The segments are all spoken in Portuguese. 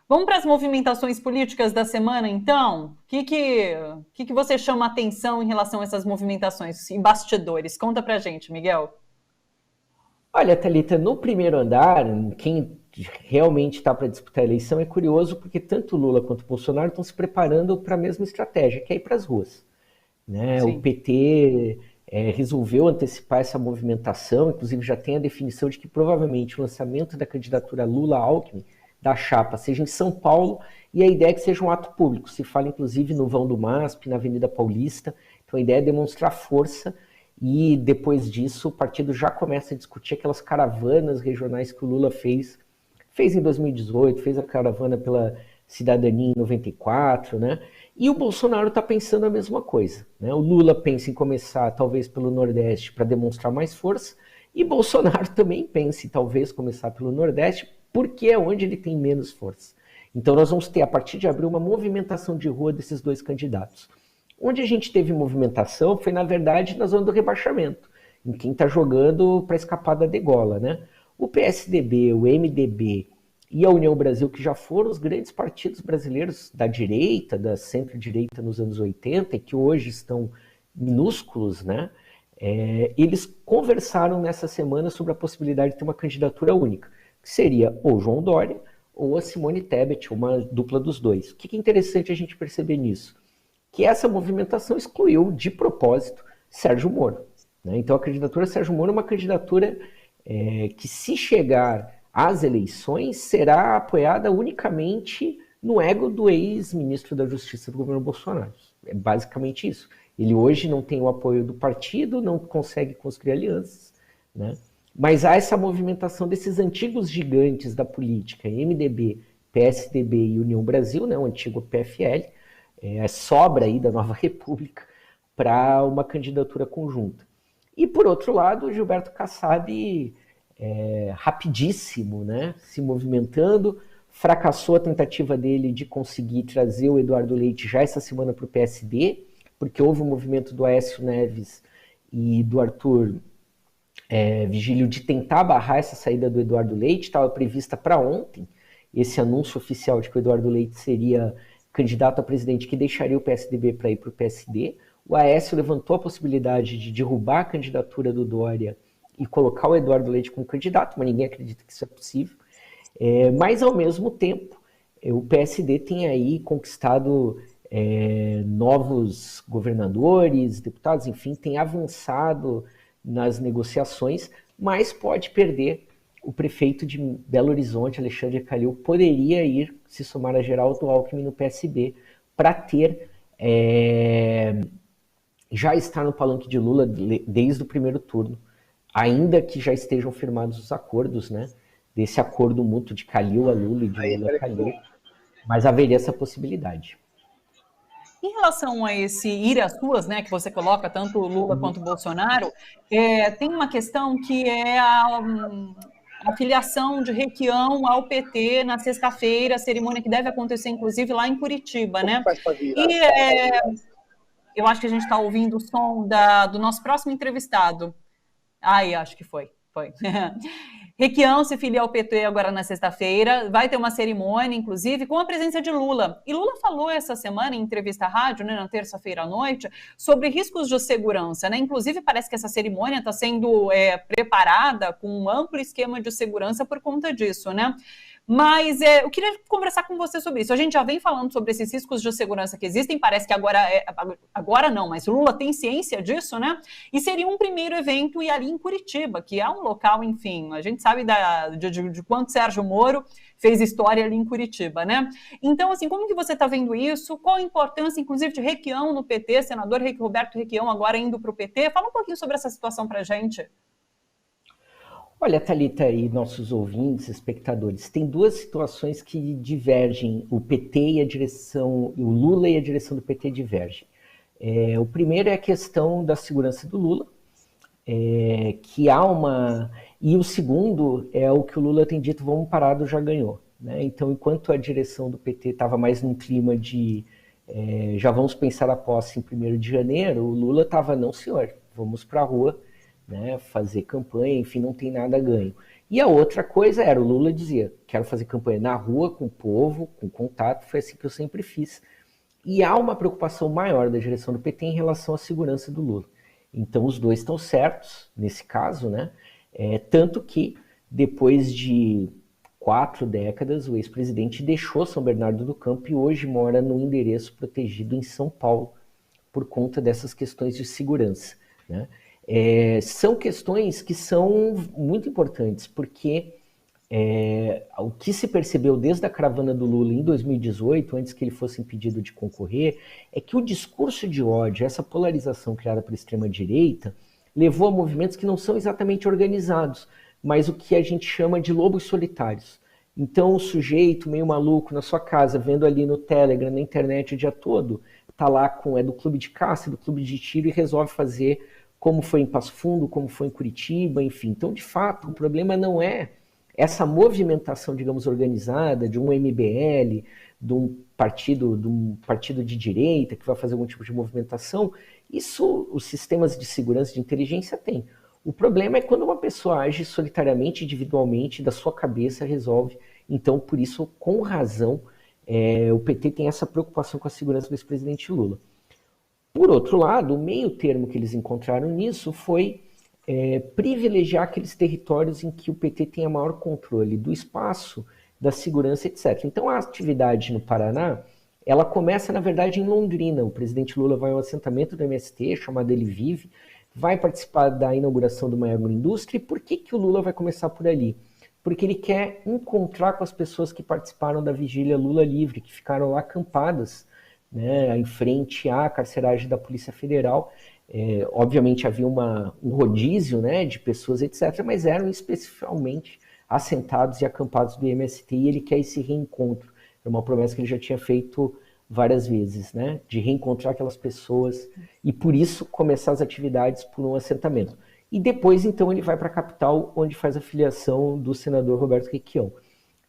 Vamos para as movimentações políticas da semana, então? O que você chama a atenção em relação a essas movimentações e bastidores? Conta pra gente, Miguel. Olha, Thalita, no primeiro andar, quem realmente está para disputar a eleição é curioso porque tanto Lula quanto Bolsonaro estão se preparando para a mesma estratégia, que é ir para as ruas. Né? O Sim. PT resolveu antecipar essa movimentação, inclusive já tem a definição de que provavelmente o lançamento da candidatura Lula-Alckmin da chapa seja em São Paulo e a ideia é que seja um ato público. Se fala inclusive no vão do MASP, na Avenida Paulista. Então a ideia é demonstrar força e depois disso o partido já começa a discutir aquelas caravanas regionais que o Lula fez em 2018, fez a caravana pela cidadania em 94, né? E o Bolsonaro está pensando a mesma coisa. Né? O Lula pensa em começar, talvez, pelo Nordeste para demonstrar mais força, e Bolsonaro também pensa em talvez começar pelo Nordeste, porque é onde ele tem menos força. Então nós vamos ter, a partir de abril, uma movimentação de rua desses dois candidatos. Onde a gente teve movimentação foi, na verdade, na zona do rebaixamento, em quem está jogando para escapar da degola. Né? O PSDB, o MDB e a União Brasil, que já foram os grandes partidos brasileiros da direita, da centro-direita nos anos 80, e que hoje estão minúsculos, né? Eles conversaram nessa semana sobre a possibilidade de ter uma candidatura única, que seria ou João Dória ou a Simone Tebet, uma dupla dos dois. O que é interessante a gente perceber nisso? Que essa movimentação excluiu, de propósito, Sérgio Moro. Né? Então a candidatura Sérgio Moro é uma candidatura que, se chegar às eleições, será apoiada unicamente no ego do ex-ministro da Justiça do governo Bolsonaro. É basicamente isso. Ele hoje não tem o apoio do partido, não consegue construir alianças, né? Mas há essa movimentação desses antigos gigantes da política, MDB, PSDB e União Brasil, né, o antigo PFL, sobra aí da Nova República, para uma candidatura conjunta. E, por outro lado, o Gilberto Kassab, rapidíssimo, né, se movimentando, fracassou a tentativa dele de conseguir trazer o Eduardo Leite já essa semana para o PSD, porque houve um movimento do Aécio Neves e do Arthur Vigílio de tentar barrar essa saída do Eduardo Leite, estava prevista para ontem, esse anúncio oficial de que o Eduardo Leite seria candidato a presidente que deixaria o PSDB para ir para o PSD. O Aécio levantou a possibilidade de derrubar a candidatura do Dória e colocar o Eduardo Leite como candidato, mas ninguém acredita que isso é possível. Mas, ao mesmo tempo, o PSD tem aí conquistado novos governadores, deputados, enfim, tem avançado nas negociações, mas pode perder. O prefeito de Belo Horizonte, Alexandre Calil, poderia ir se somar a Geraldo Alckmin no PSB para ter já estar no palanque de Lula desde o primeiro turno, ainda que já estejam firmados os acordos, né? Desse acordo mútuo de Calil a Lula e de Lula a Calil, mas haveria essa possibilidade. Em relação a esse ir às ruas, né, que você coloca tanto o Lula quanto o Bolsonaro, tem uma questão que é a filiação de Requião ao PT na sexta-feira, cerimônia que deve acontecer, inclusive, lá em Curitiba, né? E eu acho que a gente está ouvindo o som do nosso próximo entrevistado. Ai, acho que foi. Requião se filia ao PT agora na sexta-feira, vai ter uma cerimônia, inclusive, com a presença de Lula. E Lula falou essa semana em entrevista à rádio, né, na terça-feira à noite, sobre riscos de segurança, né? Inclusive, parece que essa cerimônia está sendo preparada com um amplo esquema de segurança por conta disso, né? Mas eu queria conversar com você sobre isso. A gente já vem falando sobre esses riscos de segurança que existem, parece que agora não, mas Lula tem ciência disso, né? E seria um primeiro evento e ali em Curitiba, que é um local, enfim, a gente sabe de quanto Sérgio Moro fez história ali em Curitiba, né? Então, assim, como que você está vendo isso? Qual a importância, inclusive, de Requião no PT, senador Roberto Requião agora indo para o PT? Fala um pouquinho sobre essa situação para a gente. Olha, Thalita e nossos ouvintes, espectadores, tem duas situações que divergem, o PT e a direção, o Lula e a direção do PT divergem. O primeiro é a questão da segurança do Lula, que há uma... E o segundo é o que o Lula tem dito, vamos parado, já ganhou. Né? Então, enquanto a direção do PT estava mais num clima de já vamos pensar a posse em 1º de janeiro, o Lula estava, não senhor, vamos para a rua, né, fazer campanha, enfim, não tem nada a ganho. E a outra coisa era, o Lula dizia, quero fazer campanha na rua, com o povo, com contato, foi assim que eu sempre fiz. E há uma preocupação maior da direção do PT em relação à segurança do Lula. Então os dois estão certos, nesse caso, né? Tanto que, depois de 4 décadas, o ex-presidente deixou São Bernardo do Campo e hoje mora num endereço protegido em São Paulo, por conta dessas questões de segurança, né? São questões que são muito importantes, porque o que se percebeu desde a caravana do Lula em 2018, antes que ele fosse impedido de concorrer, é que o discurso de ódio, essa polarização criada pela extrema-direita, levou a movimentos que não são exatamente organizados, mas o que a gente chama de lobos solitários. Então o sujeito meio maluco na sua casa, vendo ali no Telegram, na internet o dia todo, tá lá do clube de caça, do clube de tiro e resolve fazer como foi em Passo Fundo, como foi em Curitiba, enfim. Então, de fato, o problema não é essa movimentação, digamos, organizada de um MBL, de um partido de direita que vai fazer algum tipo de movimentação. Isso os sistemas de segurança e de inteligência têm. O problema é quando uma pessoa age solitariamente, individualmente, da sua cabeça resolve. Então, por isso, com razão, o PT tem essa preocupação com a segurança do ex-presidente Lula. Por outro lado, o meio termo que eles encontraram nisso foi privilegiar aqueles territórios em que o PT tenha maior controle do espaço, da segurança, etc. Então a atividade no Paraná, ela começa, na verdade, em Londrina. O presidente Lula vai ao assentamento do MST, chamado Ele Vive, vai participar da inauguração de uma agroindústria. E por que o Lula vai começar por ali? Porque ele quer encontrar com as pessoas que participaram da vigília Lula Livre, que ficaram lá acampadas, né, em frente à carceragem da Polícia Federal. Obviamente havia um rodízio, né, de pessoas, etc., mas eram especialmente assentados e acampados do MST, e ele quer esse reencontro. É uma promessa que ele já tinha feito várias vezes, né, de reencontrar aquelas pessoas, e por isso começar as atividades por um assentamento. E depois, então, ele vai para a capital, onde faz a filiação do senador Roberto Requião.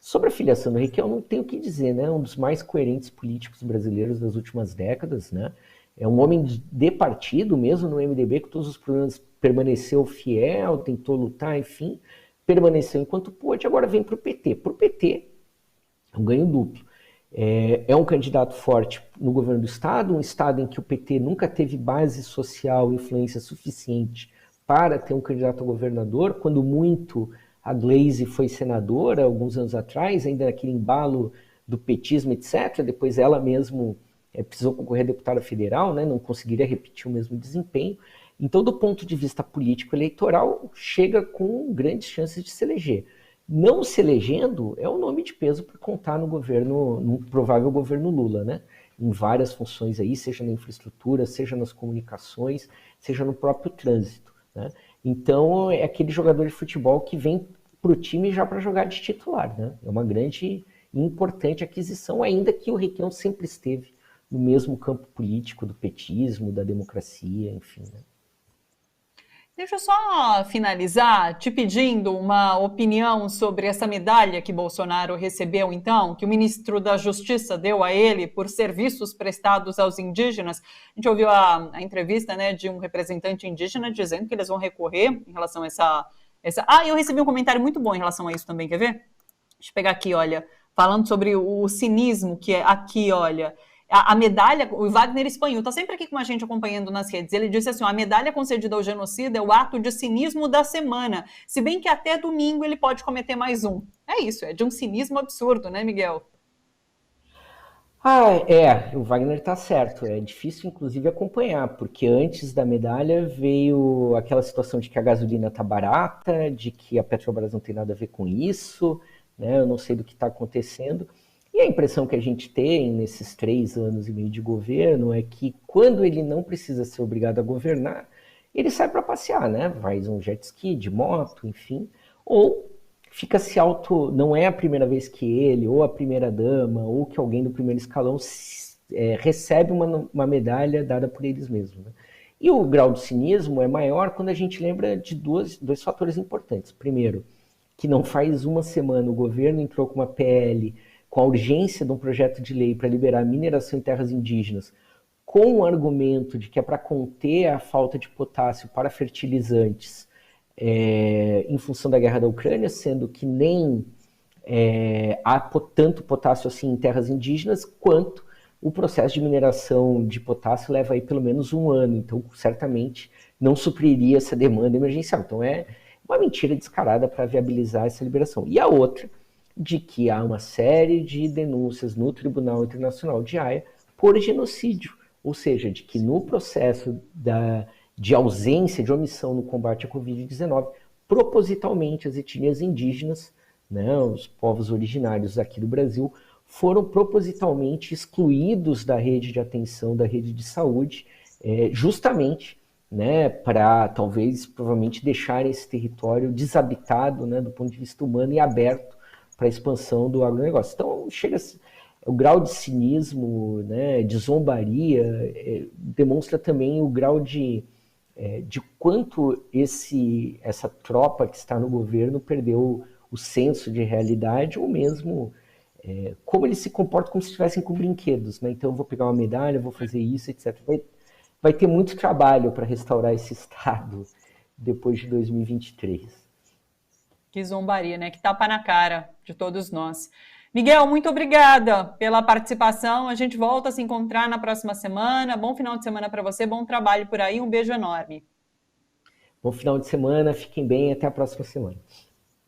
Sobre a filiação do Requião, não tenho o que dizer, né? Um dos mais coerentes políticos brasileiros das últimas décadas, né? É um homem de partido, mesmo no MDB, com todos os problemas, permaneceu fiel, tentou lutar, enfim, permaneceu enquanto pôde, agora vem para o PT. Para o PT, é um ganho duplo. É um candidato forte no governo do Estado, um Estado em que o PT nunca teve base social, influência suficiente para ter um candidato a governador, quando muito a Gleisi foi senadora alguns anos atrás, ainda naquele embalo do petismo, etc. Depois ela mesma precisou concorrer a deputada federal, né? Não conseguiria repetir o mesmo desempenho. Então, do ponto de vista político-eleitoral, chega com grandes chances de se eleger. Não se elegendo é um nome de peso para contar no provável governo Lula, né? Em várias funções aí, seja na infraestrutura, seja nas comunicações, seja no próprio trânsito, né? Então, é aquele jogador de futebol que vem para o time já para jogar de titular, né? É uma grande e importante aquisição, ainda que o Requião sempre esteve no mesmo campo político do petismo, da democracia, enfim, né? Deixa eu só finalizar te pedindo uma opinião sobre essa medalha que Bolsonaro recebeu, então, que o ministro da Justiça deu a ele por serviços prestados aos indígenas. A gente ouviu a entrevista, né, de um representante indígena dizendo que eles vão recorrer em relação a essa... eu recebi um comentário muito bom em relação a isso também, quer ver? Deixa eu pegar aqui, olha, falando sobre o cinismo que é aqui, olha... A medalha, o Wagner Espanhol está sempre aqui com a gente acompanhando nas redes. Ele disse assim: a medalha concedida ao genocida é o ato de cinismo da semana, se bem que até domingo ele pode cometer mais um. É isso, é de um cinismo absurdo, né, Miguel? O Wagner está certo. É difícil, inclusive, acompanhar, porque antes da medalha veio aquela situação de que a gasolina está barata, de que a Petrobras não tem nada a ver com isso, né? Eu não sei do que está acontecendo. E a impressão que a gente tem nesses 3 anos e meio de governo é que quando ele não precisa ser obrigado a governar, ele sai para passear, né? Faz um jet ski, de moto, enfim, ou fica não é a primeira vez que ele, ou a primeira dama, ou que alguém do primeiro escalão recebe uma medalha dada por eles mesmos, né? E o grau de cinismo é maior quando a gente lembra de dois fatores importantes. Primeiro, que não faz uma semana o governo entrou com uma PL com a urgência de um projeto de lei para liberar mineração em terras indígenas, com o argumento de que é para conter a falta de potássio para fertilizantes, em função da guerra da Ucrânia, sendo que nem há tanto potássio assim em terras indígenas, quanto o processo de mineração de potássio leva aí pelo menos um ano, então certamente não supriria essa demanda emergencial. Então é uma mentira descarada para viabilizar essa liberação. E a outra, de que há uma série de denúncias no Tribunal Internacional de Haia por genocídio, ou seja, de que no processo de ausência, de omissão no combate à Covid-19, propositalmente as etnias indígenas, né, os povos originários aqui do Brasil, foram propositalmente excluídos da rede de atenção, da rede de saúde, justamente, né, para provavelmente deixar esse território desabitado, né, do ponto de vista humano e aberto para a expansão do agronegócio. Então, o grau de cinismo, né, de zombaria, demonstra também o grau de quanto essa tropa que está no governo perdeu o senso de realidade, ou mesmo como eles se comportam como se estivessem com brinquedos, né? Então eu vou pegar uma medalha, vou fazer isso, etc. Vai ter muito trabalho para restaurar esse Estado depois de 2023. Que zombaria, né? Que tapa na cara de todos nós. Miguel, muito obrigada pela participação. A gente volta a se encontrar na próxima semana. Bom final de semana para você, bom trabalho por aí. Um beijo enorme. Bom final de semana, fiquem bem e até a próxima semana.